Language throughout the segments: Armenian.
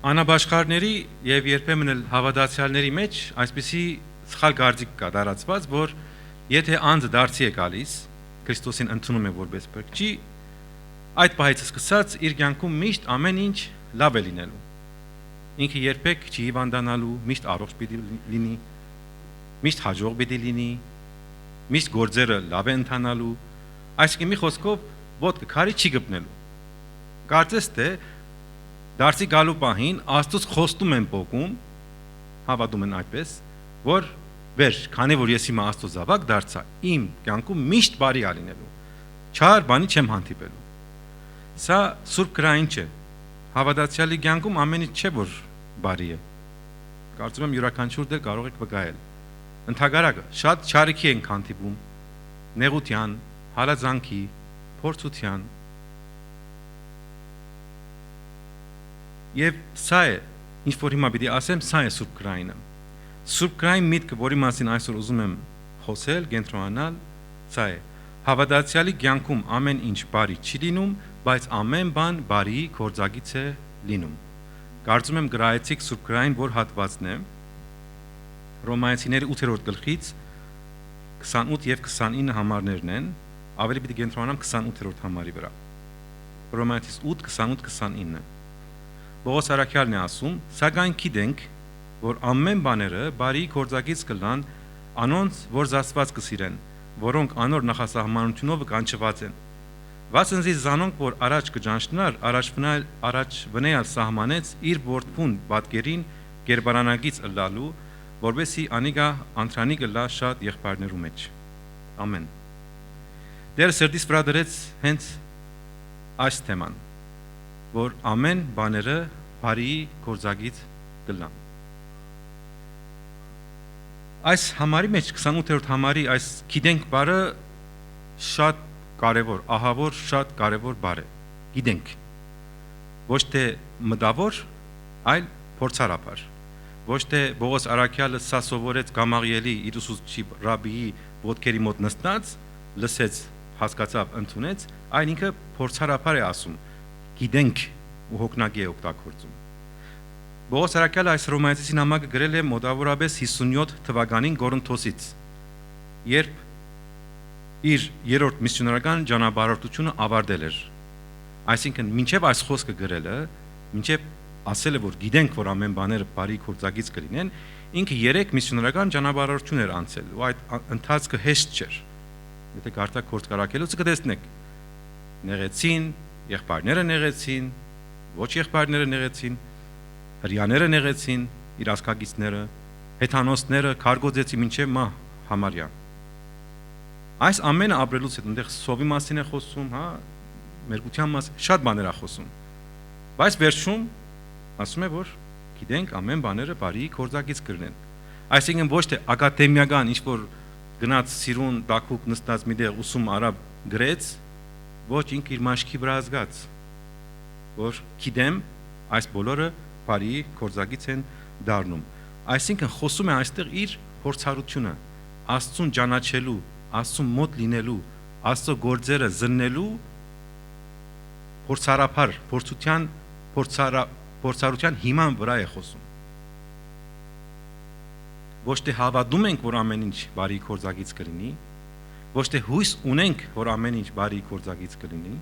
Անաբաշխարների եւ երբեմն էլ հավատացյալների մեջ այսպիսի սխալ կարծիք կա դարածված, որ եթե անձը դարձի է գալիս, Քրիստոսին ընդունում է որպես փրկչի, այդ պահից սկսած իր կյանքում միշտ ամեն ինչ լավ է լինելու։ Ինքը երբեք չի հիվանդանալու, միշտ առողջ պիտի լինի, միշտ հաջող պիտի լինի, միշտ գործերը լավ են ընթանալու, այսինքն մի խոսքով ոտքը քարի չի գտնելու։ Կարծես թե դարձի գալու պահին Աստծուց խոստում են փոխում, հավատում են այդպես, որ վեր, քանի որ ես հիմա Աստծո զավակ դարձա, իմ կյանքում միշտ բարի է լինելու, չար բանի չեմ հանդիպելու։ Սա սուրբ գրային չէ։ Հավատացյալի կյանքում ամեն ինչ չէ, որ բարի է։ Կարծում եմ յուրաքանչյուր դեր կարող եք վկայել։ Ընդհակառակը շատ չարիքի ենք հանդիպում, նեղության, հալածանքի, փորձության։ Եվ սա է, ինչ որ հիմա պիտի ասեմ, սա է սուրբ գրայինը։ Սուրբ գրային միտքը, որի մասին այսօր ուզում եմ խոսել, կենտրոնանալ, սա է. հավատացյալի կյանքում ամեն ինչ բարի չի լինում, բայց ամեն բան բարի գործակից է լինում։ Կարծում եմ գրայեցիք սուրբ գրային որ հատվածն է Ռոմայացիների 8-րդ գլխից 28 եւ 29 համարներն են, ավելի պիտի կենտրոնանամ 28-րդ համարի վրա։ Ռոմայացիս 8 28-29 Պողոս առաքյալն է ասում, սակայն գիտենք, որ ամեն բաները բարի գործակից կլան անոնց, որ զասված կսիրեն, որոնք անոր նախասահմանությունով կանչված են։ Վասնզի զանոնք, որ առաջ կճանչնար, առաջ վնեալ սահմանեց իր որդուն պատկերին գերբարանագից ըլլալու, որովհետեւ անիգա անտրանի կլա շատ եղբայրներու մեջ։ Ամեն։ Դեր սրտիս վրա դրեց հենց այս թեման, որ ամեն բաները բարի գործակից կլան։ Այս համարի մեջ 28-րդ համարի այս գիտենք բառը շատ կարևոր, ահավոր շատ կարևոր բառ է։ Գիտենք։ Ոչ թե մտավոր, այլ փորձարապար։ Ոչ թե Պողոս առաքյալը սա սովորեց Գամաղիելի իր ուսուցչի ռաբիի ոտքերի մոտ նստած, լսեց, հասկացավ, ընդունեց, այլ ինքը փորձարապար է ասում։ Գիտենք ու հոգնակի է օգտագործում։ Պողոս առաքյալը այս ռոմայացի նամակը գրել է մոտավորապես 57 թվականին Կորինթոսից, երբ իր երրորդ միսիոներական ճանապարհորդությունը ավարտել էր։ Այսինքն մինչև այս խոսքը գրելը, մինչև ասել է որ գիտենք որ ամեն բաները բարի գործակից կլինեն, ինքը 3 միսիոներական ճանապարհորդություն էր անցել, ու այդ ընթացքը հեշտ չէր։ Եթե կարդաք գործարակելուց կտեսնեք, նեղեցին, եղբայրները նեղեցին, ոչ եղբայրները նեղեցին, հрьяաները նեղեցին, իր ասկագիցները, հեթանոսները քարգոծեցի մինչև մահ համարյա։ Այս ամենը ապրելուց հետո այնտեղ սովի մասին է խոսում, հա, մերկության մասին, շատ բաներ է խոսում։ Բայց վերջում ասում է որ գիտենք ամեն բաները բարի գործակից կլինեն։ Այսինքն ոչ թե ակադեմիական ինչ որ գնաց Սիրուն, Բաքուկ նստած միտեղ ուսում արաբ գրեց, ոչ ինքը իր մաշկի վրա զգաց, որ գիտեմ այս բոլորը բարի գործակից են դառնում։ Այսինքն խոսում է այստեղ իր փորձառությունը, Աստծուն ճանաչելու, Աստծուն մոտ լինելու, Աստծո գործերը զննելու փորձարապար, փորձառության հիման վրա է խոսում։ Ոչ թե հավատում ենք, որ ամեն ինչ բարի գործակից կլինի, ոչ թե հույս ունենք, որ ամեն ինչ բարի գործակից կլինի,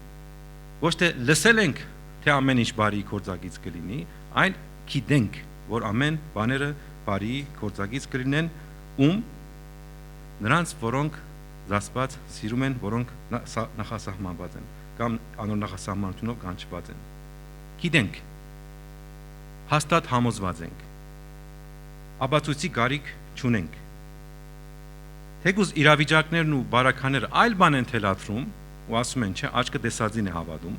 ոչ թե լսել ենք, թե ամեն ինչ բարի գործակից կլինի, այլ գիտենք, որ ամեն բաները բարի գործակից կլինեն, նրանց, որոնք զասված սիրում են, որոնք նախասահմանված են, կամ անոր նախասահմանությունով կանչված են։ Գիտենք, հաստատ համոզված ենք, ապացույցի կարիք չունենք։ Թեկուզ իրավիճակներն ու բարականները այլ բան են թելադրում, ու ասում են, չէ, աչքը տեսածին է հավատում։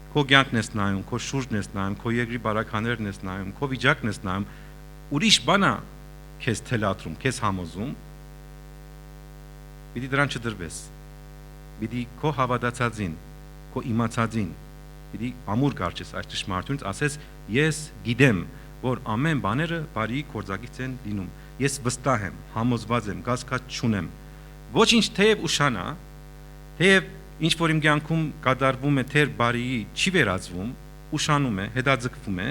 Քո կյանքն ես նայում, քո շուրջն ես նայում, քո երկրի բարականերն ես նայում, քո վիճակն ես նայում, ուրիշ բան է քեզ թելադրում, քեզ համոզում։ Պիտի դրան չդրվես։ Պիտի քո հավատացածին, քո իմացածին, պիտի ամուր կարճես այս ճշմարտությունից, ասես ես գիտեմ, որ ամեն բաները բարի գործակից են լինում։ Ես վստահ եմ, համոզված եմ, կասկած չունեմ։ Ոչինչ թեև ուշանա, թեև ինչ որ իմ կյանքում կատարվում է թեր բարիի չի վերածվում, ուշանում է, հետաձգվում է,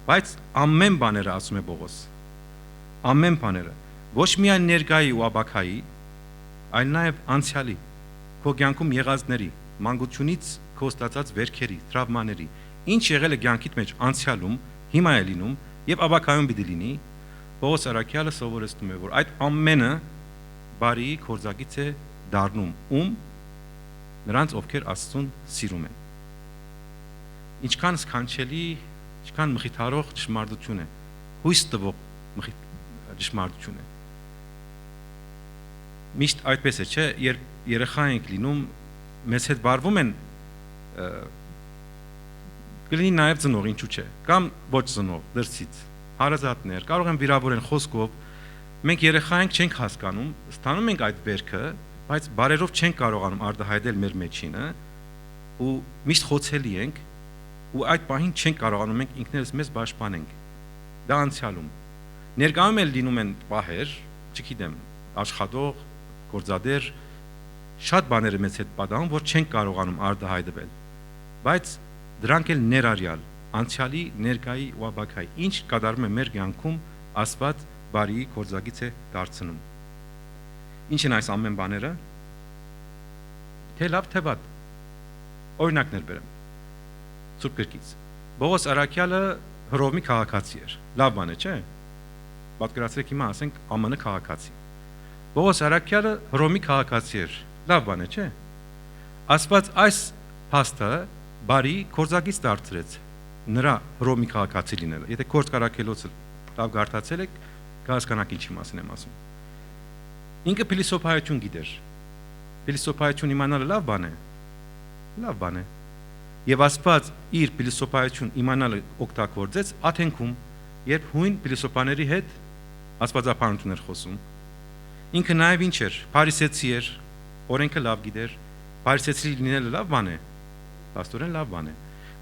Բայց ամեն բաները ասում է Պողոս։ Ամեն բաները, ոչ միայն ներկայի ու աբակայի, այլ նաև անցյալի, քո կյանքում եղածների, մանկությունից քո ստացած վերքերի, տրավմաների, ինչ եղել է կյանքիդ մեջ անցյալում, հիմա է լինում եւ աբակայում պիտի լինի, Պողոս առաքյալը սովորեցնում է, որ այդ ամենը բարի կորձակից է դառնում, նրանց ովքեր Աստծուն սիրում են։ Ինչքան սքանչելի, ինչքան մխիթարող ճշմարտություն է, հույս տվող ճշմարտություն է։ Միշտ այդպես է, չէ, երբ երեխա ենք լինում, մեզ հետ վարվում են կլինի նաև ծնող, ինչու՞ չէ, կամ ոչ ծնող, դրսից, հարազատներ, կարող են վիրավորեն խոսքով, մենք երեխա ենք, չենք հասկանում, ստանում ենք այդ վերքը, բայց բարերով չենք կարողանում արտահայտել մեր մեջինը ու միշտ խոցելի ենք ու այդ պահին չենք կարողանում մենք ինքներս մեզ պաշտպանենք։ Դա անցյալում։ Ներկայում էլ լինում են պահեր, չգիտեմ, աշխատող, գործադեր, շատ բաներ մեզ հետ պատահում, որ չենք կարողանում արտահայտվել։ Բայց դրանք էլ ներառյալ, անցյալի, ներկայի ու աբակայի, ինչ կատարվում է մեր կյանքում, Աստված բարի կորձակից է դարձնում։ Ինչ են այս ամեն բաները։ Թե լավ, թե վատ։ Օրինակներ բերեմ։ Սուրբ գրքից։ Պողոս առաքյալը Հռոմի քաղաքացի էր։ Լավ բան է, չէ՞։ Պատկերացրեք հիմա ասենք ԱՄՆ քաղաքացի։ Պողոս առաքյալը Հռոմի քաղաքացի էր։ Լավ բան է, չէ՞։ Աստված այս փաստը բարի կորձակից դարձրեց նրա Հռոմի քաղաքացի լինելը։ Եթե կորձ կարակելոցը լավ գարտացել եք, կհասկանաք ինչի մասին եմ ասում։ Ինքը փիլիսոփայություն գիտեր։ Փիլիսոփայություն իմանալը լավ բան է։ Լավ բան է։ Եվ Աստված իր փիլիսոփայություն իմանալը օգտագործեց Աթենքում, երբ հույն փիլիսոփաների հետ աստվածապանություն էր խոսում։ Ինքը նաև ինչ էր, փարիսեցի էր, օրենքը լավ գիտեր, փարիսեցի լինելը լավ բան է, աստորեն լավ բան է,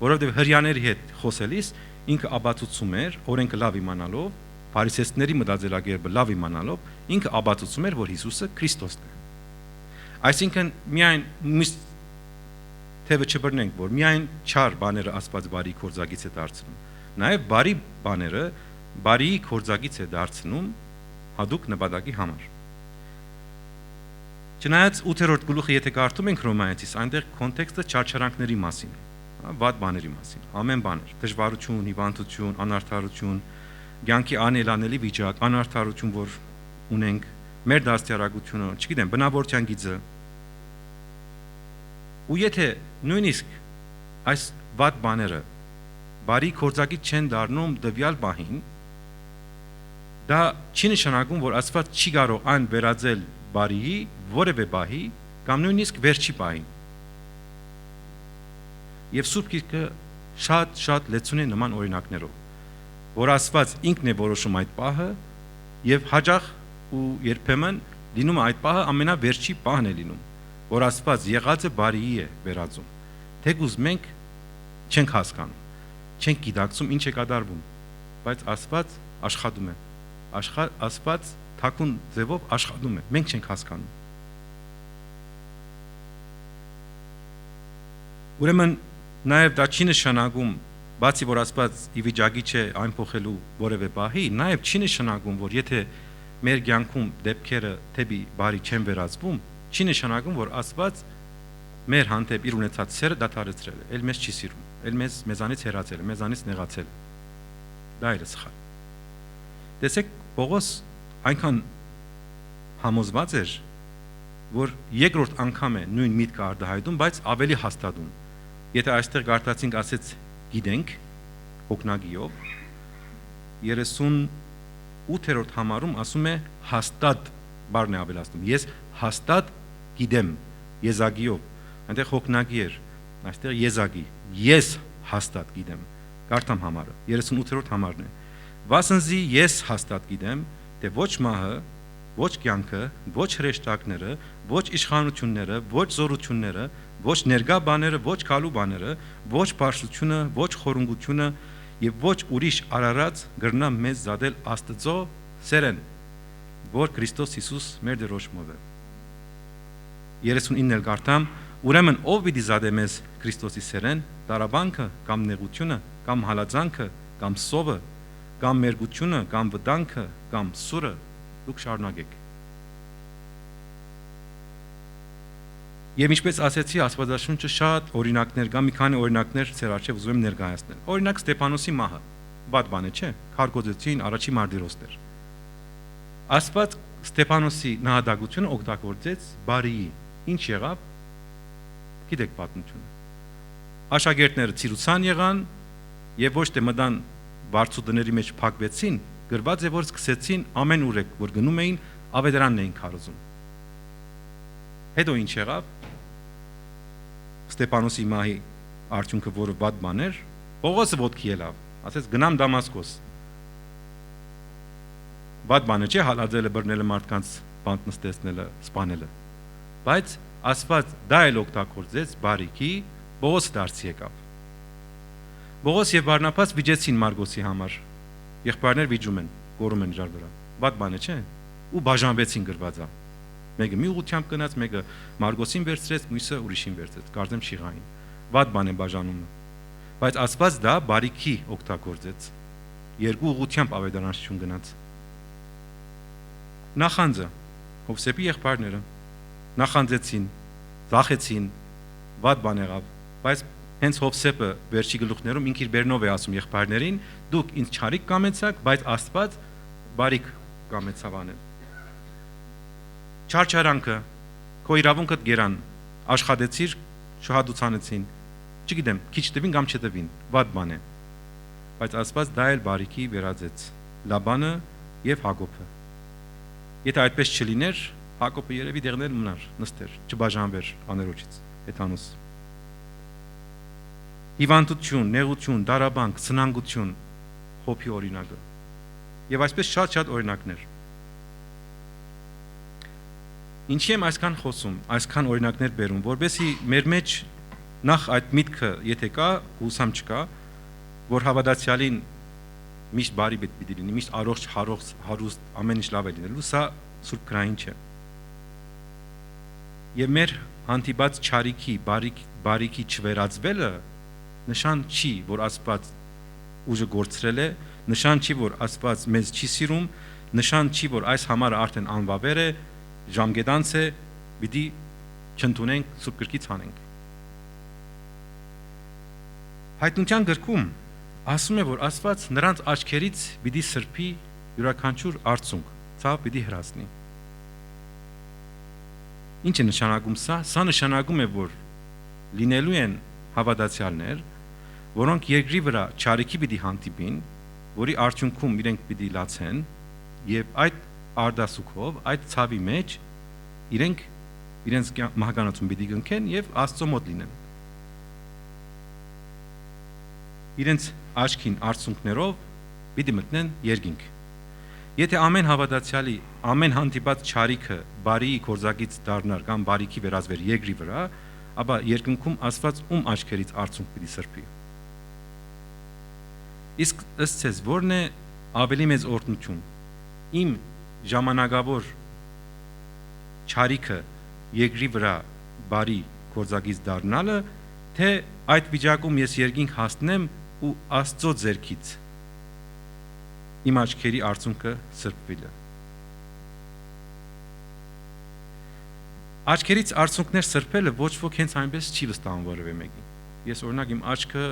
որովհետև հրյաների հետ խոսելիս ինքը աբացուցում էր, օրենքը լավ իմանալով, փարիսեցիների մտածելակերպը լավ իմանալով, ինքը աբացուցում էր, որ Հիսուսը Քրիստոսն է։ Այսինքն միայն միշտ թեւը չբռնենք, որ միայն չար բաները Աստված բարի կորձակից է դարձնում, նաև բարի բաները բարի կորձակից է դարձնում հadoop նպատակի համար։ Չնայած 8-րդ գլուխը եթե կարդում ենք Հռոմայեցիս, այնտեղ կոնտեքստը չարչարանքների մասին, վատ բաների մասին, ամեն բաներ, դժվարություն, հիվանդություն, անարդարություն, կյանքի անելանելի վիճակ, անարդարություն, որ ունենք, մեր դաստիարակությունը, չգիտեմ, բնավորության գիծը։ Ու եթե նույնիսկ այս վատ բաները բարի կորձակից չեն դառնում դվյալ բահին, դա չի նշանակում, որ Աստված չի կարող այն վերածել բարիի որևէ բահի կամ նույնիսկ վերջի բահին։ Եվ Սուրբ Գիրքը շատ լեցուն է նման օրինակներով, որ Աստված ինքն է որոշում այդ պահը եւ հաճախ ու երբեմն լինում է այդ պահը ամենավերջի պահն է լինում, որ Աստված եղածը բարիի է վերածում։ Թեկուզ մենք չենք հասկանում, չենք գիտակցում ինչ է կատարվում, բայց Աստված աշխատում է։ Աստված թակուն ձևով աշխատում է, մենք չենք հասկանում։ Ուրեմն նաև դա չի նշանակում, բացի որ Աստված ի վիճակի չէ այն փոխելու որևէ բահի, նաև չի նշանակում, որ եթե մեր կյանքում դեպքերը թեպի բարի չեն վերածվում, չի նշանակում, որ Աստված մեր հանդեպ իր ունեցած սերը դադարեցրել է, ել մեզ չի սիրում, ել մեզանից հեռացել է, մեզանից նեղացել է։ Դա էլ է սխալ։ Տեսեք, Պողոս այնքան համոզված էր, որ երկրորդ անգամ է նույն միտքը արտահայտում, բայց ավելի հաստատում։ Եթե այստեղ գարտացինք ասեց գիտենք հոգնագիով 38-րդ համարում ասում է հաստատ բառն է ավելացնում։ Ես հաստատ գիտեմ եզագիով, այնտեղ հոգնագի էր, այստեղ եզագի։ Ես հաստատ գիտեմ։ Գարտամ համարը 38-րդ համարն է։ Վասնզի ես հաստատ գիտեմ, թե ոչ մահը, ոչ կյանքը, ոչ հրեշտակները, ոչ իշխանությունները, ոչ զորությունները, ոչ ներկա բաները, ոչ գալու բաները, ոչ բարձրությունը, ոչ խորունգությունը եւ ոչ ուրիշ արարած գրնա մեզ զադել Աստծո սերեն, որ Քրիստոս Հիսուս մեր դերոշմով է։ 39-ն էլ գարտամ, ուրեմն ով պիտի զադե մեզ Քրիստոսի սերեն, տարաբանքը կամ նեղությունը կամ հալածանքը կամ սովը, կամ մերգությունը, կամ վտանգը, կամ սուրը, դուք շարունակեք։ Եվ ինչպես ասեցի, Աստվածաշունչը շատ օրինակներ կա, մի քանի օրինակներ ձեր առջև ուզում եմ ներկայացնել։ Օրինակ Ստեփանոսի մահը, բադ բան է, չէ՞, քարգոծեցին առաջի մարտիրոսներ։ Աստված Ստեփանոսի նահատակությունը օգտագործեց բարիի։ Ինչ եղավ։ Գիտեք պատմությունը։ Աշակերտները ցիրուցան եղան եւ ոչ թե մտան բարձու տների մեջ փակվեցին, գրված է որ սկսեցին ամեն ուրեք որ գնում էին ավետարանն էին քարոզում։ Հետո ինչ եղավ։ Ստեփանոսի մահի արդյունքը որը վատ բան էր, Պողոսը ոտքի ելավ, ասեց գնամ Դամասկոս։ Վատ բան է, չէ՞, հալածելը, բռնելը, մարդկանց բանտ նստեցնելը, սպանելը։ Բայց Աստված դա էլ օգտագործեց բարիքի, Պողոսը դարձի եկավ։ Պողոս եւ Բարնաբաս վիճեցին Մարգոսի համար։ Եղբայրներ վիճում են, գոռում են իրար վրա։ Վատ բան է, չէ՞։ Ու բաժանվեցին գրվածա։ Մեկը մի ուղությամբ գնաց, մեկը Մարգոսին վերցրեց, մյուսը ուրիշին վերցրեց, կարծեմ Շիղային։ Վատ բան է բաժանումը։ Բայց Աստված դա բարիքի օգտագործեց։ Երկու ուղությամբ ավետարանություն գնաց։ Նախանձը, Հովսեփի եղբայրները նախանձեցին, ծախեցին, վատ բան եղավ, բայց հենց Հովսեփը վերջի գլուխներում ինքն իր բերնով է ասում եղբայրներին, դուք ինձ չարիք կամեցաք, բայց Աստված բարիք կամեցավ անել։ Չարչարանքը, քո իրավունքը գերան, աշխատեցիր, շահադուցանեցին, չգիտեմ, քիչ տվին կամ չտվին, վատ բան է։ Բայց Աստված դա էլ բարիքի վերածեց Լաբանը եւ Հակոբը։ Եթե այդպես չլիներ, Հակոբը երևի դեղներ մնար, նստեր, չբաժանվեր աներոջից, հեթանոս։ Հիվանդություն, նեղություն, դարաբանք, սնանկություն, Հոբի օրինակը։ Եվ այսպես շատ օրինակներ։ Ինչի եմ այսքան խոսում, այսքան օրինակներ բերում, որովհետեւ մեր մեջ նախ այդ միտքը, եթե կա, հուսամ չկա, որ հավատացյալին միշտ բարի պետք է լինի, միշտ առողջ, հարուստ, ամեն ինչ լավ է լինելու, սա Սուրբ Գրային չէ։ Եվ մեր հանդիպած չարիքի, բարիքի չվերածվելը նշան չի, որ Աստված ուժը գործրել է, նշան չի, որ Աստված մեզ չի սիրում, նշան չի, որ այս համարը արդեն անվավեր է, ժամկետանց է, պիտի չընդունենք, Սուրբ գրքից հանենք։ Հայտնության գրքում ասում է, որ Աստված նրանց աչքերից պիտի սրբի յուրաքանչյուր արցունք, ցավ պիտի հրացնի։ Ինչ է նշանակում սա։ Սա նշանակում է, որ լինելու են հավատացյալներ, որոնք երկրի վրա չարիքի պիտի հանդիպին, որի արդյունքում իրենք պիտի լացեն, եւ այդ արդասուքով, այդ ցավի մեջ իրենց մահկանացում պիտի գնքեն եւ Աստծո մոտ լինեն։ Իրենց աչքին արցունքներով պիտի մտնեն երկինք։ Եթե ամեն հավատացյալի, ամեն հանդիպած չարիքը բարիի գործակից դառնար կամ բարիքի վերածվեր երկրի վրա, ապա երկնքում Աստված ում աչքերից արցունք պիտի սրբի։ Իսկ ըստ ձեզ ո՞րն է ավելի մեծ օրհնություն։ Իմ ժամանակավոր չարիքը երկրի վրա բարի գործակից դառնալը, թե այդ վիճակում ես երկինք հասնեմ ու Աստծո ձեռքից իմ աչքերի արցունքը սրբվելը։ Աչքերից արցունքներ սրբելը ոչ ոք հենց այնպես չի վստահում որևէ մեկին։ Ես օրինակ իմ աչքը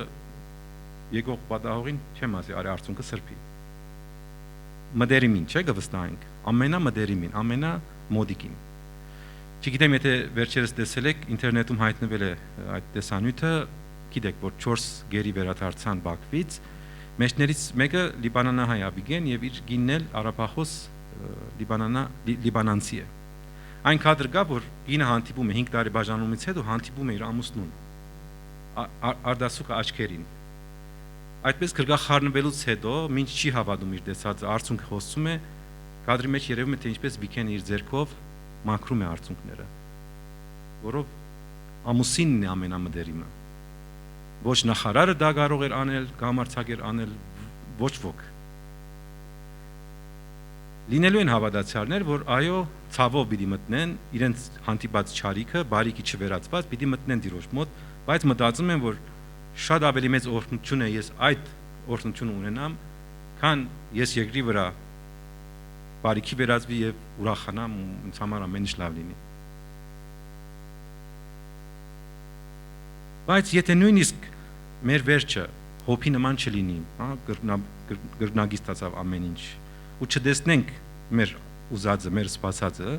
եկող պատահողին չեմ ասի, արի արցունքը սրբի։ Մդերիմին չէ կվստահենք, ամենամդերիմին, ամենամոդիկին։ Չգիտեմ, եթե վերջերս տեսել եք, ինտերնետում հայտնվել է այդ տեսանյութը, գիտեք, որ 4 գերի վերադարձան Բաքվից, մեջներից մեկը լիբանանահայ Աբիգեն եւ իր գինն էլ արաբախոս լիբանանցի է։ Այն կադրը կա, որ գինը հանդիպում է 5 տարի բաժանումից հետո հանդիպում է իր ամուսնուն, արդասուքը աչքերին։ Այդպես գրգախառնվելուց հետո, մինչ չի հավատում իր տեսածը, արցունքը հոսում է, կադրի մեջ երևում է, թե ինչպես Բիքենը իր ձեռքով մաքրում է արցունքները, որով ամուսինն է ամենամդերիմը։ Ոչ նախարարը դա կարող էր անել, կամ արցակեր անել, ոչ ոք։ Լինելու են հավատացյալներ, որ այո, ցավով պիտի մտնեն, իրենց հանդիպած չարիքը, բարիքի չվերածված պիտի մտնեն Տիրոջ մոտ, բայց մտածում են, որ շատ ավելի մեծ օրհնություն է ես այդ օրհնություն ունենամ, քան ես երկրի վրա բարիքի վերածվի եւ ուրախանամ ու ինձ համար ամեն ինչ լավ լինի։ Բայց եթե նույնիսկ մեր վերջը հոփի նման չլինի, հա, գրնագի ստացավ ամեն ինչ, ու չտեսնենք մեր ուզածը, մեր սպասածը,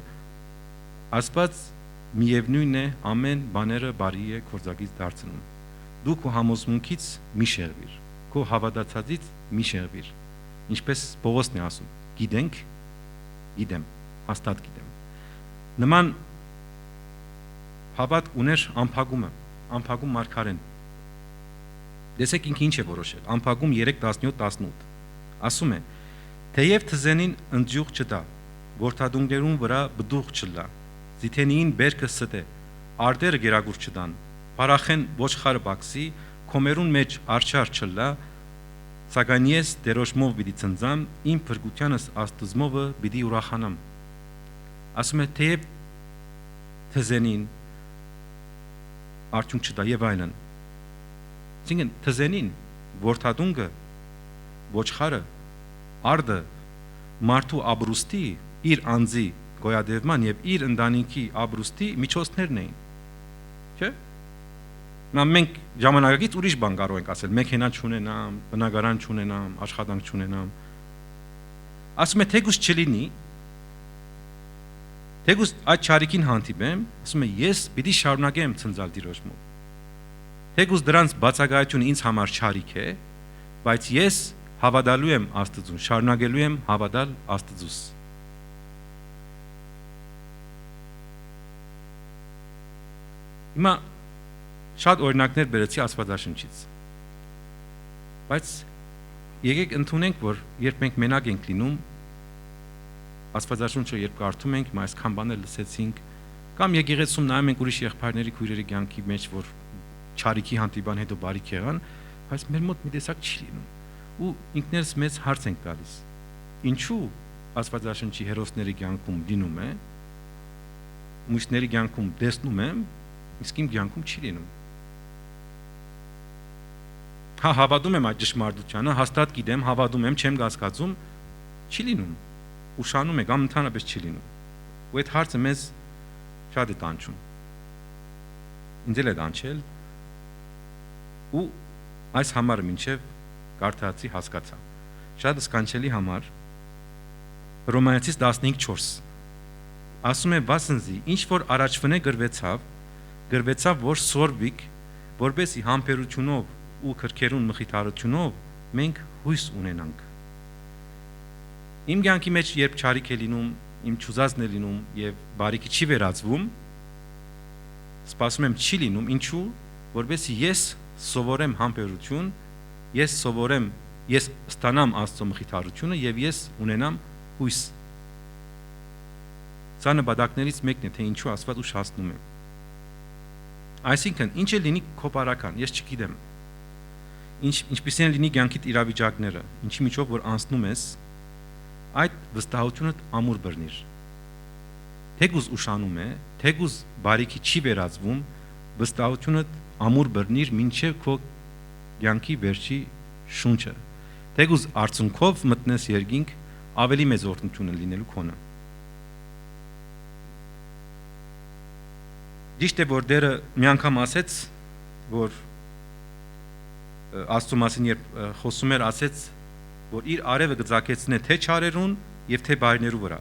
Աստված միևնույն է ամեն բաները բարի է կործակից դարձնում։ Դու քո համոզմունքից մի շեղվիր, քո հավատացածից մի շեղվիր։ Ինչպես Պողոսն է ասում, գիտեմ, հաստատ գիտեմ։ Նման հավատք ուներ Ամփագում Մարգարեն։ Տեսեք ինքը ինչ է որոշել։ Ամփագում 3:17-18 ասում է. Թեև թզենին ընձյուղ չտա, որդադունկներուն վրա բդուղ չլա, զիթենիին բերքը ստե, արտերը գերագուր չտան, Փարախեն ոչխարը բաքսի, քոմերուն մեջ արչար չլա, սակայն ես դերոշմով պիտի ցնծամ, իմ փրկությանս աստուծմովը պիտի ուրախանամ։ Ասում է թեև թզենին արդյունք չտա եւ այլն։ Այսինքն թզենին, որդադունկը, ոչխարը, արդը մարդու ապրուստի, իր անձի գոյադևման եւ իր ընտանիքի ապրուստի միջոցներն էին։ Չէ՞։ Մենք ժամանակակից ուրիշ բան կարող ենք ասել, մեքենա չունենամ, բնակարան չունենամ, աշխատանք չունենամ։ Ասում է թեկուզ չլինի, թեկուզ այդ չարիքին հանդիպեմ, ասում է ես պիտի շարունակեմ ցնծալ Տիրոջմով։ Թեկուզ դրանց բացակայությունը ինձ համար չարիք է, բայց ես հավատալու եմ Աստծուն, շարունակելու եմ հավատալ Աստծուս։ Հիմա շատ օրինակներ բերեցի Աստվածաշնչից։ Բայց եկեք ընդունենք, որ երբ մենք մենակ ենք լինում, Աստվածաշունչը երբ կարդում ենք, հիմա այսքան բաներ լսեցինք, կամ եկեղեցում նայում ենք ուրիշ եղբայրների քույրերի կյանքի մեջ, որ չարիքի հանդիպան հետո բարիք եղան, բայց մեր մոտ մի տեսակ չի լինում։ Ու ինքներս մեզ հարց ենք տալիս. ինչու Աստվածաշնչի հերոսների կյանքում լինում է, մյուսների կյանքում տեսնում եմ, իսկ իմ կյանքում չի լինում։ Հա, հավատում եմ այդ ճշմարտությանը, հաստատ գիտեմ, հավատում եմ, չեմ կասկածում, չի լինում։ Ուշանում է կամ ընդհանրապես չի լինում։ Ու այդ հարցը մեզ շատ է տանջում։ Ինձ էլ է տանջել։ Ու այս համարը մինչև կարդացի հասկացա։ Շատ սկանչելի համար Հռոմեացիս 15:4 ասում է վասնզի ինչ որ առաջվնե գրվեցավ որ սորվիկ որբեսի համբերությունով ու քրքերուն մխիթարությունով մենք հույս ունենանք։ Իմ կյանքի մեջ երբ չարիք է լինում, իմ ճուզածն է լինում եւ բարիքի չի վերածվում, սպասում եմ չի լինում, ինչու, որբեսի ես սովորեմ համբերություն, ես ստանամ Աստծո մխիթարությունը եւ ես ունենամ հույս։ Սա նպատակներից մեկն է, թե ինչու Աստված ուշացնում է։ Այսինքն, ինչ է լինի քո բարական, ես չգիտեմ։ Ինչպիսին է լինի կյանքիդ իրավիճակները, ինչի միջով որ անցնում ես, այդ վստահությունը ամուր բռնիր։ Թեկուզ ուշանում է, թեկուզ բարիքի չի վերածվում, վստահությունը ամուր բռնիր մինչև քո կյանքի վերջի շունչը։ Թեկուզ արցունքով մտնես երկինք, ավելի մեծ օրհնություն լինելու քոնը։ Ճիշտ է, որ դերը մի անգամ ասեց, որ Աստծո մասին երբ խոսում էր, ասեց, որ իր արևը կձակեցնե թե չարերուն եւ թե բարիներու վրա,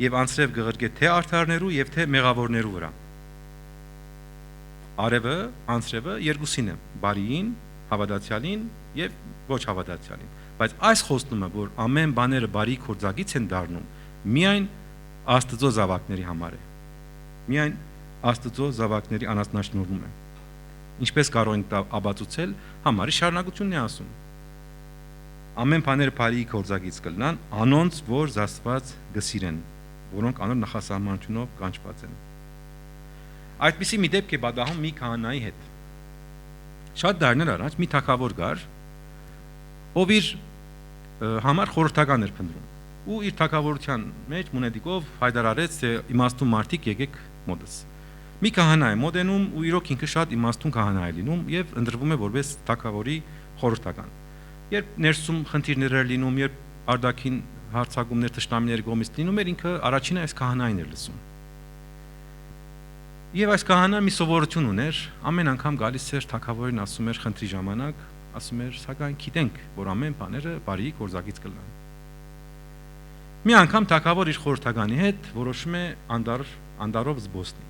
եւ անձրև կղրկե թե արդարներու եւ թե մեղավորներու վրա։ Արևը, անձրևը երկուսին է, բարիին, հավատացյալին եւ ոչ հավատացյալին։ Բայց այս խոստումը, որ ամեն բաները բարի կործակից են դառնում, միայն Աստծո զավակների համար է։ Միայն Աստծո զավակների անասնաշնորհում է։ Ինչպես կարող ենք ապացուցել, համարի շարունակությունն է ասում։ Ամեն բաները բարի կործակից կլինան, անոնց որ զասված գսիրեն, որոնք անոր նախասահմանությունով կանչված են։ Այդպիսի մի դեպք է պատահում մի քահանայի հետ։ Շատ դարներ առաջ մի թագավոր կար, ով իր համար խորհրդական էր փնտրում ու իր թագավորության մեջ մունետիկով հայտարարեց, թե իմաստուն մարդիկ եկեք մոտս։ Մի քահանա է մոտենում ու իրոք ինքը շատ իմաստուն քահանա է լինում եւ ընտրվում է որպես թագավորի խորհրդական։ Երբ ներսում խնդիրներ էր լինում, երբ արդակին հարցակումներ թշնամիների կողմից լինում էր, ինքը առաջինը այս քահանային էր լսում։ Եվ այս քահանան մի սովորություն ուներ, ամեն անգամ գալիս էր թագավորին ասում էր խնդրի ժամանակ, ասում էր, սակայն գիտենք, որ ամեն բաները բարի գործակից կլինեն։ Մի անգամ թագավոր իր խորհրդականի հետ որոշում է անդարով զբոսնի։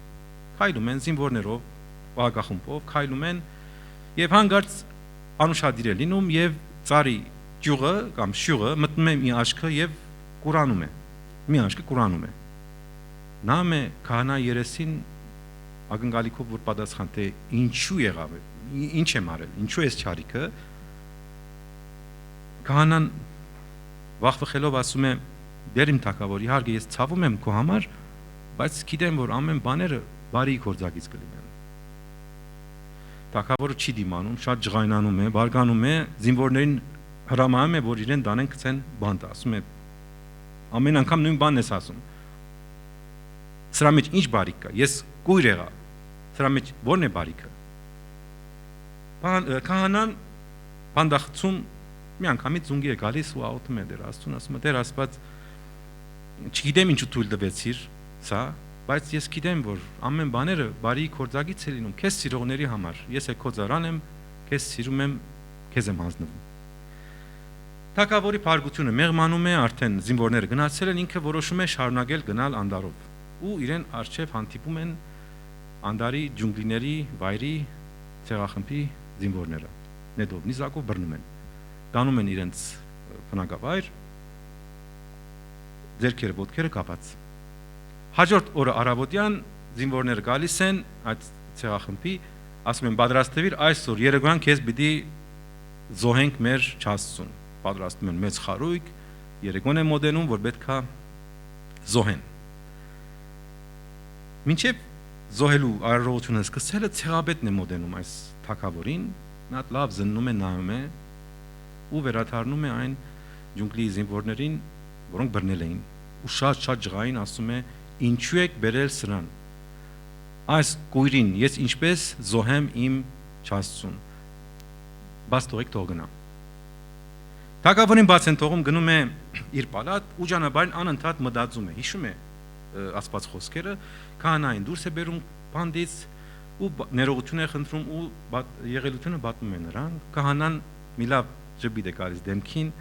Քայլում են զինվորներով, վահակախումբով, քայլում են եւ հանգարց անուշադիր է լինում եւ ծառի ճյուղը կամ շյուղը մտնում է մի աչքը եւ կուրանում է։ Մի աչքը կուրանում է։ Նամ է քահանա երեսին ակնկալիքով որ պատասխան թե ինչու եղավ, ինչ եմ արել, ինչու էս չարիքը։ Քահանան վախվխելով ասում է դեր իմ թագավոր, իհարկե ես ցավում եմ քո համար, բայց գիտեմ որ ամեն բաները բարի գործակից կլինեն։ Թագավորը չի դիմանում, շատ ջղայնանում է, բարգանում է, զինվորներին հրամայում է որ իրեն դանեն գցեն բանտ, ասում է ամեն անգամ նույն բանն ես ասում։ Սրա մեջ ինչ բարիք կա, ես կույր եղա, սրա մեջ ո՞րն է բարիքը։ Քահանան բանդախցում մի անգամից զունգի է գալիս ու աղոթում է դեր Աստծուն, ասում է դեր Աստված չգիտեմ ինչու թույլ տվեցիր սա, բայց ես գիտեմ որ ամեն բաները բարի գործակից է լինում, քեզ սիրողների համար, ես է քո ծառան եմ, քեզ սիրում եմ, քեզ եմ հանձնվում։ Թագավորի փարգությունը մեղմանում է, արդեն զինվորները գնացել են, ինքը որոշում է շարունակել գնալ անդարով ու իրեն արչև հանդիպում են անդարի ջունգլիների վայրի ցեղախմբի զինվորները նետով նիզակով բռնում են տանում են իրենց բնակավայր ձեռքերը ոտքերը կապած հաջորդ օրը առավոտյան զինվորները գալիս են այդ ցեղախմբի ասում են պատրաստվիր այսօր երեկոյան քեզ պիտի զոհենք մեր չաստուն պատրաստում են մեծ խարույկ երեկոն է մոդենում որ պետքա զոհեն մինչև զոհելու արարողությունը սկսելը ցեղաբետն է մոդենում այս թագավորին նա լավ զննում է նայում է ու վերադառնում է այն ջունգլի զինվորներին որոնք բռնել էին ու շատ ջղային ասում է ինչու եք բերել սրան այս կույրին ես ինչպես զոհեմ իմ չաստուն բաց թողեք թող գնա թագավորին բաց են թողում գնում է իր պալատ ու ճանապարհին անընդհատ մտածում է հիշում է ասված խոսքերը քահանային դուրս է բերում բանդից ու ներողություն է խնդրում ու եղելությունը բատում է նրան քահանան մի լավ ջբիտ է գալիս դեմքին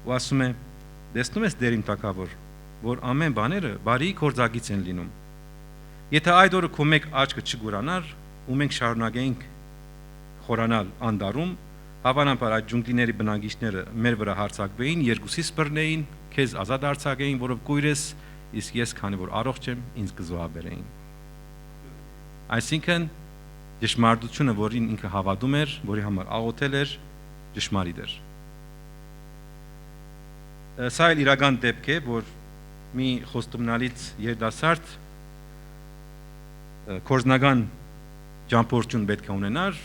ու ասում է տեսնում ես դեր իմ թագավոր որ ամեն բաները բարի գործակից են լինում եթե այդ օրը քո մեկ աչքը չգուրանար ու մենք շարունակեինք խորանալ անդարում հավանաբար այդ ջունգլիների բնակիչները մեր վրա հարձակվեին երկուսից բռնեին քեզ ազատ արձակեին որով կույր ես իսկ ես քանի որ առողջ եմ ինձ կզոհաբերեին այսինքն ճշմարտությունը որին ինքը հավատում էր որի համար աղոթել էր ճշմարիտ էր սա էլ իրական դեպք է որ մի խոստումնալից երիտասարդ կորզնական ճամփորդություն պետք է ունենար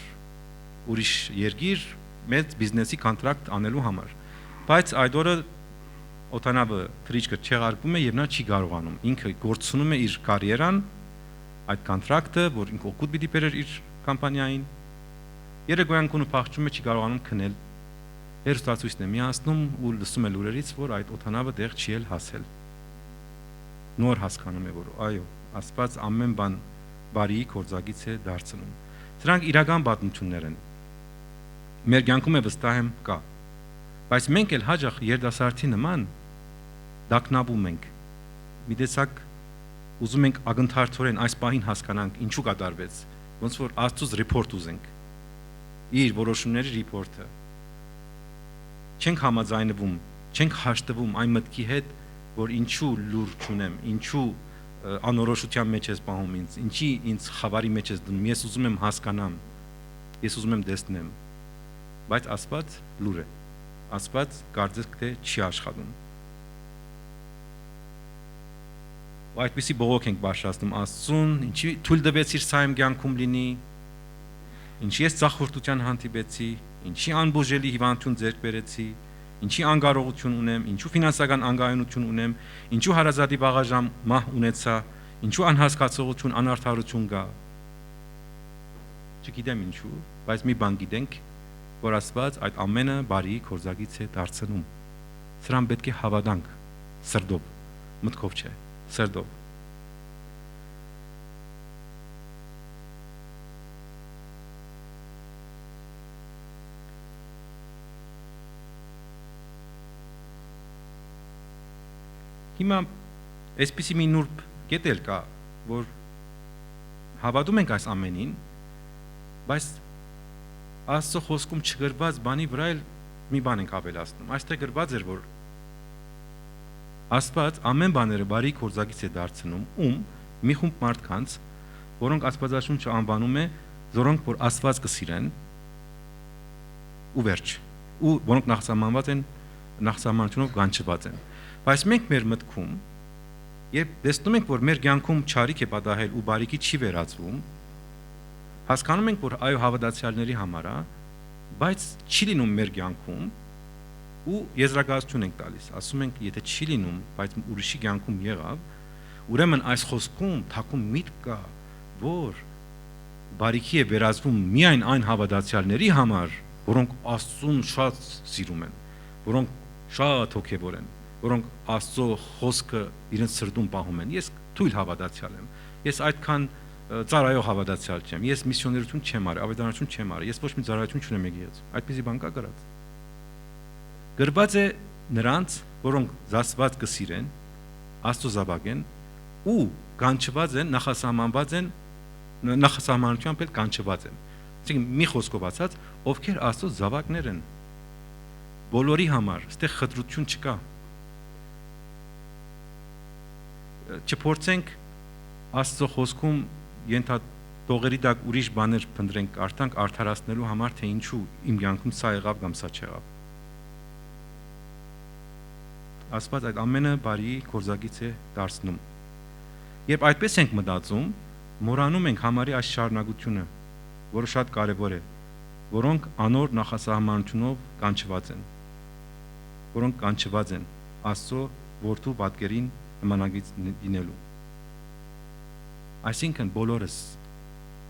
ուրիշ երկիր մեծ բիզնեսի կոնտրակտ անելու համար բայց այդ օրը օտանավը թրիչկը չեղարկվում է եւ նա չի կարողանում ինքը գործունում է իր կարիերան այդ կոնտրակտը որ ինքը օգուտ պիտի բերեր իր կամպանիային երեկոյան կունը փախչում է չի կարողանում քնել հերոստացույցն է միացնում ու լսում է լուրերից որ այդ օտանավը դեռ չի էլ հասել նոր հասկանում է որ այո Աստված ամեն բան բարի գործակից է դարձնում դրանք իրական պատմություններ են մեր կյանքում է վստահ եմ կա բայց մենք էլ հաջող երիտասարդի նման դակնաբում ենք մի տեսակ ուզում ենք ակնթարթորեն այս պահին հասկանանք ինչու կատարվեց ոնց որ Աստծուց ռիփորտ ուզենք իր որոշումների ռիփորտը չենք համաձայնվում չենք հաշտվում այն մտքի հետ որ ինչու լուր չունեմ ինչու անորոշության մեջ ես պահում ինձ ինչի ինձ խավարի մեջ ես դնում ես ուզում եմ հասկանամ ես ուզում եմ տեսնեմ բայց Աստված լուր է Աստված կարծես թե չի աշխատում ու այդպիսի բողոք ենք բարձրացնում Աստծուն ինչի թույլ տվեցիր սա իմ կյանքում լինի ինչի ես ծախորտության հանդիպեցի ինչի անբուժելի հիվանդություն ձեռք բերեցի ինչի անկարողություն ունեմ ինչու ֆինանսական անկայունություն ունեմ ինչու հարազատի վաղաժամ մահ ունեցա ինչու անհասկացողություն անարդարություն կա չգիտեմ ինչու բայց մի բան գիտենք որ Աստված այդ ամենը բարի կորզագից է դարձնում։ Սրան պետք է հավատանք սրտով, մտքով չէ, սրտով։ Հիմա այսպիսի մի նուրբ կետ էլ կա, որ հավատում ենք այս ամենին, բայց Աստծո խոսքում չգրված բանի վրա էլ մի բան ենք ավելացնում։ Այստեղ գրված էր, որ Աստված ամեն բաները բարի կորզագից է դարձնում, մի խումբ մարդկանց, որոնք Աստվածաշունչը անվանում է, որոնք որ Աստված կսիրեն, ու վերջ, ու որոնք նախսահմանությունով կանչված են։ Բայց մենք մեր մտքում, երբ տեսնում ենք, որ մեր կյանքում չարիք է պատահել ու բարիքի չի վերածվում, հասկանում ենք, որ այո հավատացյալների համար է, բայց չի լինում մեր կյանքում ու եզրակացություն ենք տալիս, ասում ենք, եթե չի լինում, բայց ուրիշի կյանքում եղավ, ուրեմն այս խոսքում թակում միտք կա, որ բարիքի է վերածվում միայն այն հավատացյալների համար, որոնք Աստծուն շատ սիրում են, որոնք շատ հոգևոր են, որոնք Աստծո խոսքը իրենց սրտում պահում են։ Ես թույլ հավատացյալ եմ։ Ես այդքան ծառայող հավատացյալ չեմ։ Ես միսիոներություն չեմ արել, ավետարանություն չեմ արել։ Ես ոչ մի ծառայություն չունեմ եկեղեցու։ Այդպիսի բան կա գրած։ Գրված է նրանց, որոնք զասված կսիրեն, Աստծո զավակ են ու կանչված են, նախասահմանված են, նախասահմանությամբ էլ կանչված են։ Այսինքն մի խոսքով ասած, ովքեր Աստծո զավակներ են։ Բոլորի համար, այստեղ խտրություն չկա։ Չփորձենք Աստծո խոսքում ենթատողերի դակ ուրիշ բաներ փնտրենք, արդանք արդարացնելու համար, թե ինչու իմ կյանքում սա եղավ կամ սա չեղավ։ Աստված այդ ամենը բարի կորզագից է դարձնում։ Երբ այդպես ենք մտածում, մոռանում ենք համարի այս շարունակությունը, որը շատ կարևոր է, որոնք անոր նախասահմանությունով կանչված են, որոնք կանչված են Աստծո որդու պատկերին նմանագից լինելու։ Այսինքն բոլորս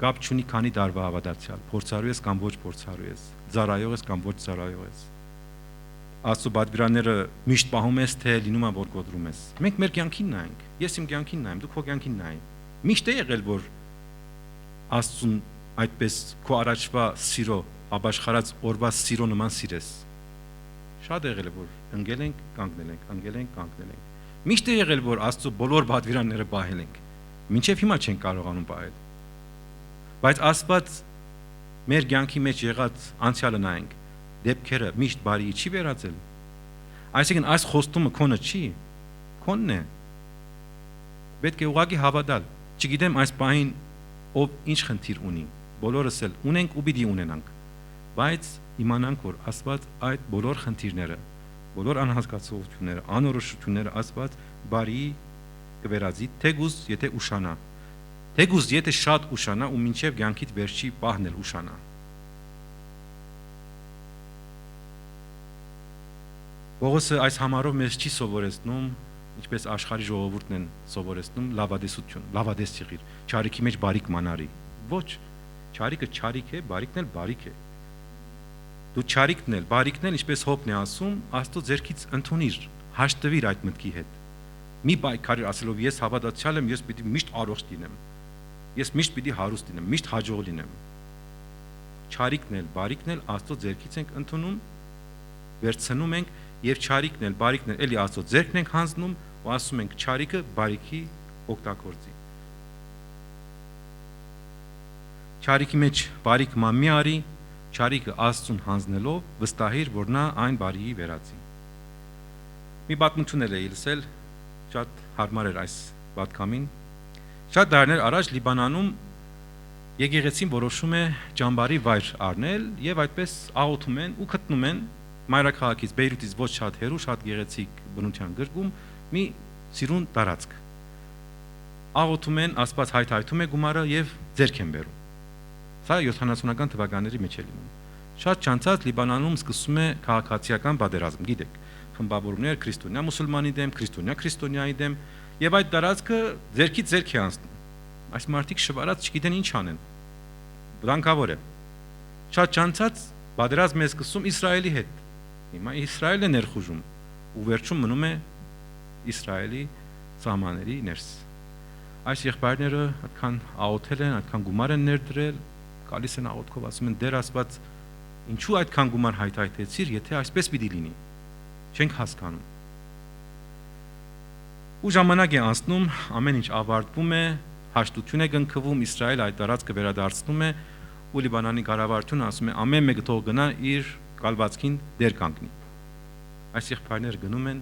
կապ չունի քանի տարվա հավատացյալ, փորձարու ես կամ ոչ փորձարու ես, ծառայող ես կամ ոչ ծառայող ես։ Աստծո պատվիրանները միշտ պահում ես, թե լինում է որ կոտրում ես։ Մենք մեր կյանքին նայենք, ես իմ կյանքին նայեմ, դու քո կյանքին նայ։ Միշտ է եղել, որ Աստծուն այդպես քո առաջվա սիրո, ապաշխարած օրվա սիրո նման սիրես։ Շատ եղել է, որ ընկել ենք, կանգնել ենք, ընկել ենք, կանգնել ենք։ Միշտ է եղել, որ Աստծո բոլոր պատվիրանները պահել ենք։ Մինչև հիմա չենք կարողանում պահել։ Բայց Աստված մեր կյանքի մեջ եղած անցյալը նայենք, դեպքերը միշտ բարի չի վերածել։ Այսինքն այս խոստումը քոնը չի, քոնն է։ Պետք է ուղղակի հավատալ։ Չգիտեմ այս պահին ով ինչ խնդիր ունի, բոլորս էլ ունենք ու պիտի ունենանք։ Բայց իմանանք, որ Աստված այդ բոլոր խնդիրները, բոլոր անհասկացողությունները, անորոշությունները Աստված բարի կվերածի, թեգուզ եթե ուշանա, թեգուզ եթե շատ ուշանա ու մինչև կյանքիդ վերջի պահն էլ ուշանա։ Պողոսը այս համարով մեզ չի սովորեցնում, ինչպես աշխարհի ժողովուրդն են սովորեցնում, լավադեսություն, լավադես եղիր, չարիքի մեջ բարիք մանարի։ Ոչ, չարիքը չարիք է, բարիքն էլ բարիք է։ Դու չարիքն էլ, բարիքն էլ, ինչպես Հոբն է ասում, Աստծո ձեռքից ընդունիր, հաշտվիր այդ մտքի հետ։ Մի պայքարիր ասելով ես հավատացյալ եմ, ես պիտի միշտ առողջ լինեմ։ Ես միշտ պիտի հարուստ լինեմ, միշտ հաջող լինեմ։ Չարիքն էլ, բարիքն էլ Աստծո ձեռքից ենք ընդունում, վերցնում ենք եւ չարիքն էլ, բարիքն էլ էլի Աստծո ձեռքն ենք հանձնում ու ասում ենք չարիքը բարիքի օգտագործի։ Չարիքի մեջ բարիք ման մի արի, չարիքը Աստծուն հանձնելով վստահիր, որ նա այն բարիի վերածի։ Մի պատմություն էլ էի լսել, շատ հարմար էր այս պատկամին։ Շատ դարներ առաջ Լիբանանում եկեղեցին որոշում է ճամբարի վայր առնել եւ այդպես աղոթում են ու գտնում են մայրաքաղաքից Բեյրութից ոչ շատ հեռու, շատ գեղեցիկ բնության գրկում մի սիրուն տարածք։ Աղոթում են, Աստված հայթայթում է գումարը եւ ձեռք են բերում։ Սա 70-ական թվականների մեջ է լինում։ Շատ չանցած Լիբանանում սկսում է քաղաքացիական պատերազմ, գիտեք, խմբավորումներ քրիստոնյա մուսուլմանի դեմ, քրիստոնյայի դեմ, եւ այդ տարածքը ձեռքից ձեռք է անցնում։ Այս մարդիկ շվարած չգիտեն ինչ անեն։ Վտանգավոր է։ Շատ չանցած Պատերազմ է սկսում Իսրայելի հետ։ Հիմա Իսրայելն է ներխուժում ու վերջում մնում է Իսրայելի սահմանների ներս։ Այս եղբայրները այդքան աղոթել են, այդքան գումար են ներդրել, գալիս են աղոթքով ասում են Տեր Աստված, ինչու այդքան գումար հայթայթեցիր, եթե այսպես պիտի լինի։ Չենք հասկանում։ Ու ժամանակ է անցնում, ամեն ինչ ավարտվում է, հաշտություն է գնքվում, Իսրայել այդ տարածքը վերադարձնում է, ու Լիբանանի կառավարությունը ասում է ամեն մեկը թող գնա իր կալվածքին դեր կանգնի։ Այս եղբայրները գնում են,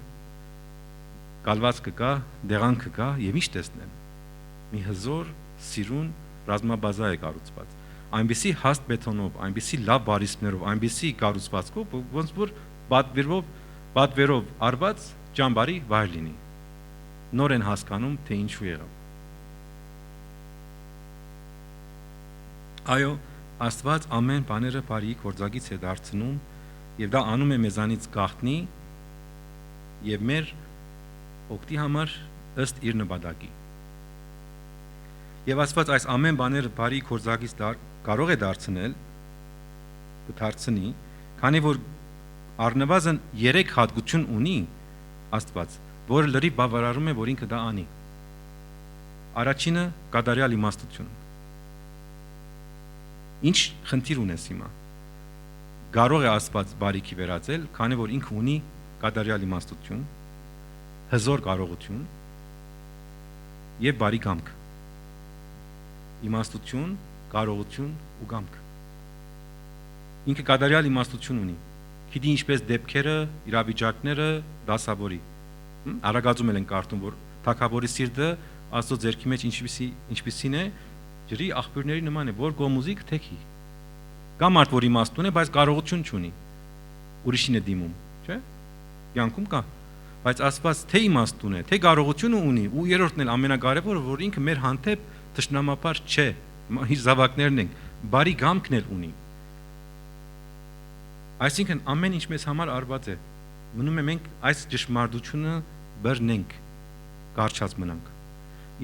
կալվածքը կա, դեղանքը կա եւ ինչ տեսնեն։ Մի հզոր, սիրուն ռազմաբազա է կառուցված։ Այնպիսի հաստ բետոնով, այնպիսի լավ բարիսպներով, այնպիսի կառուցվածքով, ոնց որ պատվերով արված ճամբարի վայր լինի։ Նոր են հասկանում, թե ինչու եղավ։ Այո, Աստված ամեն բաները բարի գործակից է դարձնում եւ դա անում է մեզանից գաղտնի եւ մեր օգտի համար ըստ իր նպատակի։ Եվ Աստված այս ամեն բաները բարի գործակից կարող է դարձնել, կդարձնի, քանի որ առնվազն 3 հատկություն ունի Աստված, որը լրիվ բավարարում է, որ ինքը դա անի։ Առաջինը կատարյալ իմաստություն։ Ինչ խնդիր ունես հիմա։ Կարող է Աստված բարիքի վերածել, քանի որ ինքը ունի կատարյալ իմաստություն, հզոր կարողություն եւ բարի կամք։ Իմաստություն, կարողություն ու կամք։ Ինքը կատարյալ իմաստություն ունի։ Գիտի ինչպես դեպքերը, իրավիճակները դասավորի։ Արագածում են կարդում, որ թագավորի սիրտը Աստծո ձեռքի մեջ ինչպիսին է, ջրի աղբյուրների նման է, որ գոմուզիկ թեքի։ Կա մարդ, որ իմաստուն է, բայց կարողություն չունի։ Ուրիշին է դիմում, չէ՞։ Կյանքում կա։ Բայց Աստված թե իմաստուն է, թե կարողությունը ունի, ու երրորդն էլ ամենակարևորը, որ ինքը մեր հանդեպ թշնամապար չէ, իր զավակներն ենք, բարի գամքն էլ ունի։ Այսինքն ամեն ինչ մեզ համար արված է։ Մնում է մենք այս ճշմարտությունը բռնենք, կարճած մնանք։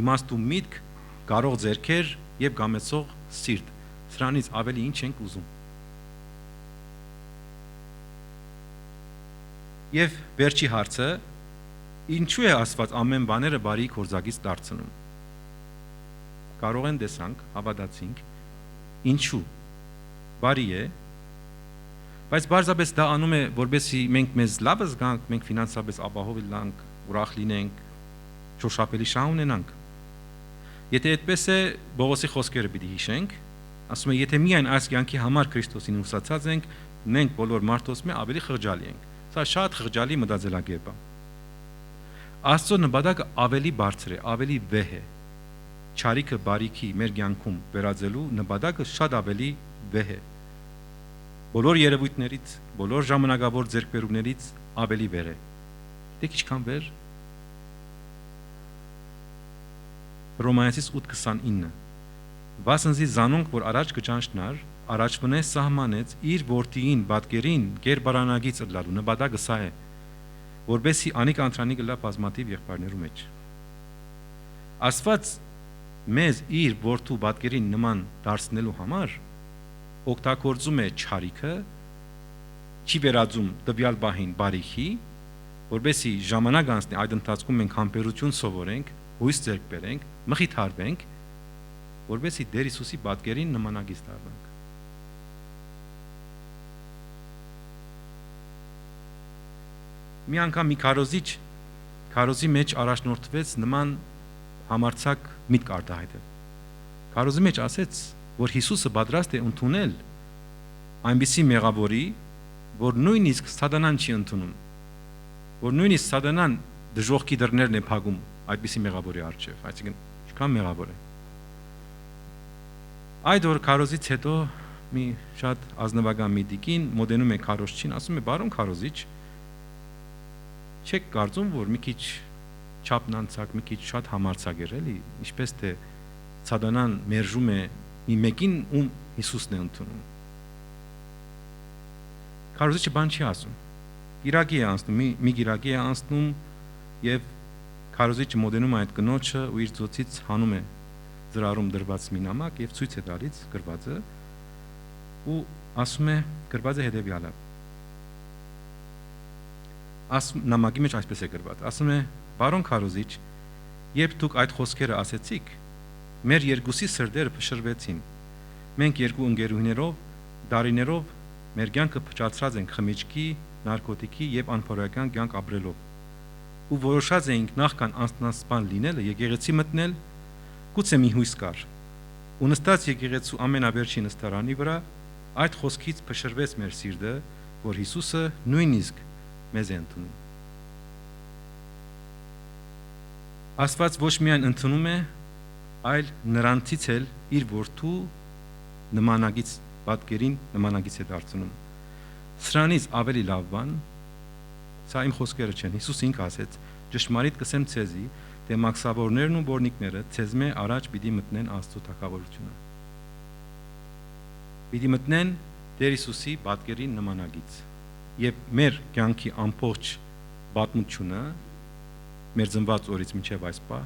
Իմաստու միտք, կարող ձեռքեր եւ գամեցող սիրտ։ Սրանից ավելի ինչ ենք ուզում։ Եվ վերջի հարցը, ինչու է Աստված ամեն բաները բարի գործակից դարձնում։ Կարող են տեսանք, հավատացինք, ինչու բարի է, բայց բարձրապես դա անում է, որպեսզի մենք մեզ լավ զգանք, մենք ֆինանսապես ապահով լինենք, ուրախ լինենք, շոշափելի շահ ունենանք։ Եթե այդպես է, Բողոսի խոսքերը պիտի հիշենք, ասում է, եթե միայն այս կյանքի համար Քրիստոսին ուսացած ենք, մենք բոլոր մարդոց մե ավելի խղճալի ենք։ Սա շատ խղճալի մտածելակերպ է։ Աստծո նպատակը ավելի բարձր է, ավելի վեհ է։ Չարիքը բարիքի մեր կյանքում վերածելու նպատակը շատ ավելի վեհ է։ Բոլոր երևույթներից, բոլոր ժամանակավոր ձեռքբերումներից ավելի վեր է։ Գիտեք ինչքան վեր։ Հռոմայացիս 8:29 Վասնզի զանոնք, որ առաջ կճանչնար, առաջվնե սահմանեց իր որդիին պատկերին գերբարանագից ըլլալու նպատակը սա է, որբեսի անիկ անտրանի գլա բազմաթիվ եղբայրներու մեջ։ Աստված մեզ իր որդու պատկերին նման դարձնելու համար օգտագործում է չարիքը, չի վերածում տվյալ բահին բարիքի, որբեսի ժամանակ անցնի այդ ընթացքում մենք համբերություն սովորենք, հույս ձեռք բերենք, մխիթարվենք, որբեսի Տեր Հիսուսի պատկերին նմանագից դառնանք։ Մի անգամ մի քարոզի մեջ առաջնորդվեց նման համարձակ միտք արտահայտել։ Քարոզի մեջ ասեց, որ Հիսուսը պատրաստ է ընդունել այնպիսի մեղավորի, որ նույնիսկ սատանան չի ընդունում, որ նույնիսկ սատանան դժոխքի դռներն է փակում այդպիսի մեղավորի առջև, այսինքն ինչքան մեղավոր է։ Այդ օր քարոզից հետո մի շատ ազնվական մի տիկին մոտենում է քարոզչին, ասում է՝ «Բարոն քարոզիչ, չեք կարծում, որ մի քիչ չափն անցակ, մի քիչ շատ համարձակ էր, էլի, ինչպես թե սատանան մերժում է մի մեկին, ում Հիսուսն է ընդունում»։ Քարոզիչը բան չի ասում։ Գիրակի է անցնում, մի գիրակի է անցնում եւ քարոզիչը մոտենում է այդ կնոջը ու իր ծոցից հանում է ծրարում դրված մի նամակ եւ ցույց է տալիս գրվածը ու ասում է գրված է հետևյալը։ Նամակի մեջ այսպես է գրված, ասում է. «Բարոն քարոզիչ, երբ դուք այդ խոսքերը ասեցիք, մեր երկուսի սրտերը փշրվեցին։ Մենք երկու ընկերուհիներով, դարիներով մեր կյանքը փչացրած ենք խմիչքի, նարկոտիկի եւ անփորական կյանք ապրելով։ Ու որոշած էինք նախքան անձնասպան լինելը եկեղեցի մտնել, գուցե մի հույս կար։ Ու նստած եկեղեցու ամենավերջին նստարանի վրա այդ խոսքից փշրվեց մեր սիրտը, որ Հիսուսը նույնիսկ մեզ է ընդունում»։ Աստված ոչ միայն ընդունում է, այլ նրանցից էլ իր որդու նմանագից պատկերին նմանագից է դարձնում։ Սրանից ավելի լավ բան, սա իմ խոսքերը չեն, Հիսուս ինքը ասեց. «Ճշմարիտ կսեմ ցեզի, թե մաքսավորներն ու բորնիկները ցեզմե առաջ պիտի մտնեն Աստծո թագավորությունը»։ Պիտի մտնեն Տեր Հիսուսի պատկերին նմանագից։ Եվ մեր կյանքի ամբողջ պատմությունը մեր ծնված օրից մինչև այս պահ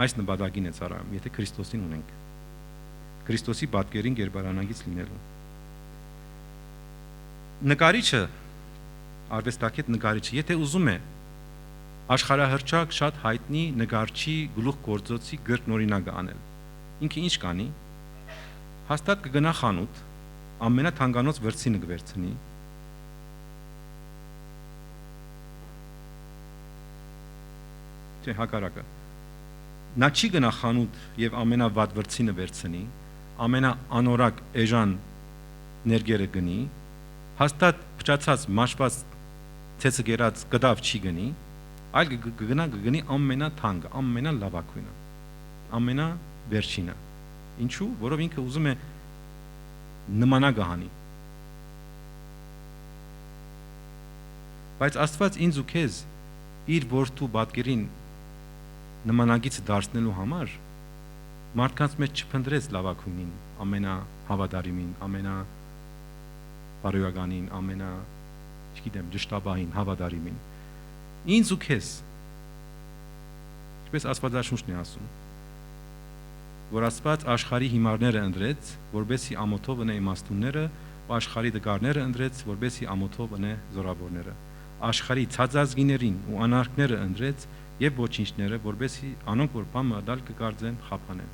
այս նպատակին է ծառայում, եթե Քրիստոսին ունենք, Քրիստոսի պատկերին կերպարանագից լինելու։ Նկարիչը, արվեստագետ նկարիչը, եթե ուզում է աշխարհահռչակ շատ հայտնի նկարչի գլուխգործոցի գրքնօրինակը անել, ինքը ինչ կանի, հաստատ կգնա խանութ, ամենաթանկանոց վրձինը կվերցնի, հակառակը։ Նա չի գնա խանութ եւ ամենավատ վրձինը վերցնի, ամենաանորակ էժան ներգերը գնի, հաստատ փչացած մաշված ցեցը գերած կդավ չի գնի, այլ կգնի ամենաթանկը, ամենալավակույնը, ամենավերջինը։ Ինչու՞, որով ինքը ուզում է նմանագ հանի։ Բայց Աստված ինձ ու քեզ իր որդու պատկերին նմանագից դարձնելու համար մարդկանց մեջ չփնտրեց լավակույնին, ամենահավատարիմին, ամենաբարոյականին, ճշտաբահին, հավատարիմին։ Ինձ ու քեզ, ինչպես Աստվածաշունչն է ասում, որ Աստված աշխարհի հիմարները ընտրեց, որբեսի ամոթով ընե իմաստունները, ու աշխարհի դգարները ընտրեց, որբեսի ամոթով ընե զորավորները։ Աշխարհի ցածազգիներին ու անարգները ընտրեց եւ ոչինչները, որբեսի անոնք որ բամը դալ կգարձեն խափանեն։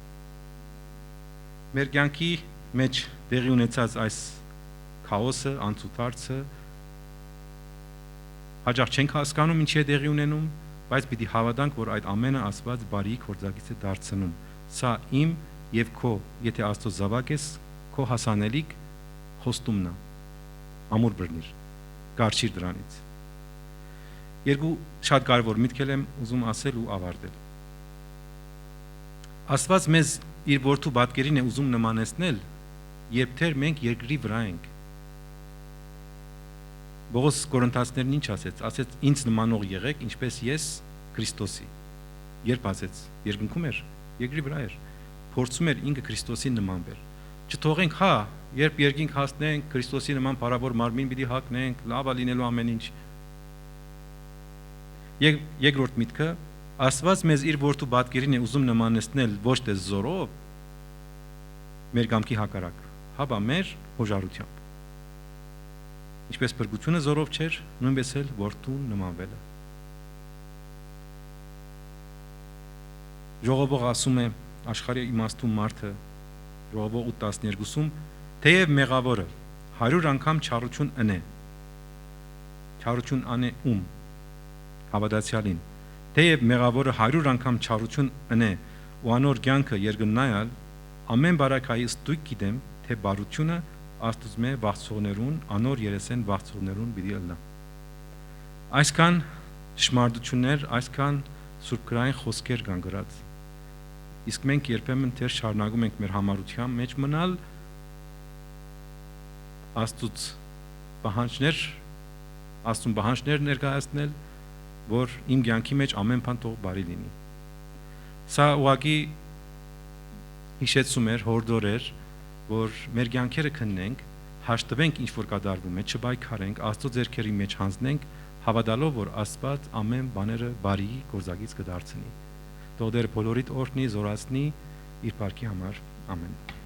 Մեր կյանքի մեջ տեղի ունեցած այս քաոսը, անցուդարձը հաջող չենք հասկանում ինչի է տեղի ունենում, բայց պիտի հավատանք, որ այդ ամենը Աստված բարի գործակից է դարձնում։ Սա իմ եւ քո, եթե Աստծո զավակ ես, քո հասանելիք խոստումն է։ Ամուր բռնիր, գարչիր դրանից։ Երկու շատ կարևոր միտքեր եմ ուզում ասել ու ավարտել։ Աստված մեզ իր որդու պատկերին է ուզում նմանեցնել, երբ թեր մենք երկրի վրա ենք։ Պողոս Կորինթացիներին ինչ ասեց։ Ասեց ինձ նմանող եղեք, ինչպես ես Քրիստոսի։ Երբ ասեց, երկնքում էր, երկրի վրա էր, փորձում էր ինքը Քրիստոսին նմանվել։ Չթողենք, հա, երբ երկինք հասնենք, Քրիստոսի նման փառավոր մարմին պիտի հագնենք, լավ է լինելու ամեն ինչ։ Երկրորդ միտքը, Աստված մեզ իր որդու պատկերին է ուզում նմանեցնել ոչ թե զորով, մեր կամքի հակառակ, հապա մեր հոժարությամբ։ Ինչպես փրկությունը զորով չէր, նույնպես էլ որդուն նմանվելը։ Ժողովող ասում է աշխարհի իմաստուն մարդը, Ժողովող 8:12-ում, թեև մեղավորը 100 անգամ չարություն ընե, չարություն անե ում հավատացյալին, թեև մեղավորը 100 անգամ չարություն ընե ու անոր կյանքը երկնայալ, ամեն բարակայի ստույգ գիտեմ, թե բարությունը Աստծո վախցողներուն, անոր երեսեն վախցողներուն պիտի ըլնա։ Այսքան ճշմարտություններ, այսքան սուրբգրային խոսքեր կան գրած։ Իսկ մենք երբեմն դեռ շարունակում ենք մեր համառության մեջ մնալ Աստծուց պահանջներ ներկայացնել, որ իմ կյանքի մեջ ամեն բան թող բարի լինի։ Սա ուղղակի հիշեցում էր, հորդորեր, որ մեր կյանքերը քննենք, հաշտվենք ինչ որ կատարվում է, չբայքարենք, Աստծո ձեռքերի մեջ հանձնենք, հավատալով, որ Աստված ամեն բաները բարի գործակից կդարձնի։ Թող Տերը բոլորիդ օրհնի, զորացնի իր փառքի համար։ Ամեն։